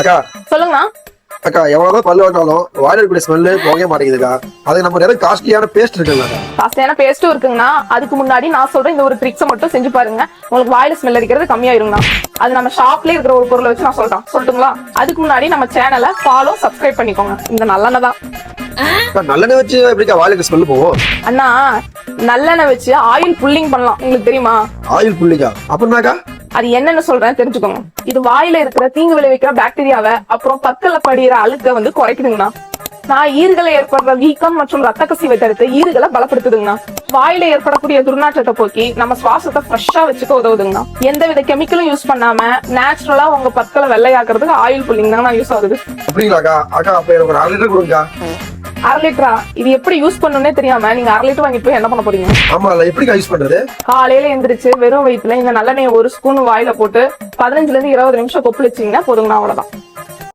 அக்கா சொல்லுங்கண்ணா. அக்கா எவ்வளவுதான் பல்லு வந்தாலும் வாயில இருக்கக்கூடிய ஸ்மெல்லு போகவே மாட்டேங்குதுக்கா. அதுக்கு நம்ம நிறைய காஸ்ட்லியான பேஸ்ட் இருக்குல்ல. காஸ்ட்லியான பேஸ்ட்டும் இருக்குங்கண்ணா. அதுக்கு முன்னாடி நான் சொல்றேன் இந்த ஒரு ட்ரிக்ஸை மட்டும் செஞ்சு பாருங்க, உங்களுக்கு வாயில ஸ்மெல் அடிக்கிறது கம்மியாயிருங்கண்ணா. அது நம்ம ஷாப்லயே இருக்கிற ஒரு பொருளை வச்சு நான் சொல்றேன், சொல்லட்டுங்களா? அதுக்கு முன்னாடி நம்ம சேனலை ஃபாலோ சப்ஸ்கிரைப் பண்ணிக்கோங்க. இந்த நல்லெண்ணெய் தான். நல்லெண்ணெய் வச்சு எப்படிக்கா வாயிலுக்கு ஸ்மெல் போகும்? அண்ணா, நல்லெண்ணெய் வச்சு ஆயில் புல்லிங் பண்ணலாம், உங்களுக்கு தெரியுமா? ஆயில் புள்ளிக்கா அப்படின்னாக்கா? அது என்னன்னு சொல்றேன் தெரிஞ்சுக்கோங்க. இது வாயில இருக்கிற தீங்கு விளைவிக்கிற பாக்டீரியாவை அப்புறம் பற்கள்ல படிகிற அழுக்க வந்து குறைக்குதுங்கண்ணா. நான் ஈறுகளை ஏற்படுற வீக்கம் மற்றும் ரத்த கசிவை தடுத்து ஈறுகளை பலப்படுத்துதுங்கண்ணா. வாயில ஏற்படக்கூடிய துர்நாற்றத்தை போக்கி நம்ம சுவாசத்தை ஃப்ரெஷ்ஷா வச்சுக்க உதவுதுங்கண்ணா. எந்தவித கெமிக்கலும் யூஸ் பண்ணாம நேச்சுரலா உங்க பற்களை வெள்ளையாக்குறதுக்கு ஆயில் புல்லிங் தாங்க யூஸ் ஆகுது. அப்படிங்களாக்கா? அக்கா அப்ப எனக்கு ஒரு 1/2 லிட்டர் கொடுங்கக்கா. 1/2 லிட்டரா? இது எப்படி யூஸ் பண்ணணும்னே தெரியாம நீங்க 1/2 லிட்டர் வாங்கிட்டு போய் என்ன பண்ண போறீங்க? ஆமா இல்ல, எப்படிக்கா யூஸ் பண்றது? காலையில எந்திரிச்சு வெறும் வயிற்றுல இந்த நல்லெண்ணெய் ஒரு ஸ்பூன் வாயில போட்டு 15 ல இருந்து 20 நிமிஷம் கொப்பளிச்சீங்கன்னா போதுங்கண்ணா, அவ்வளவுதான்.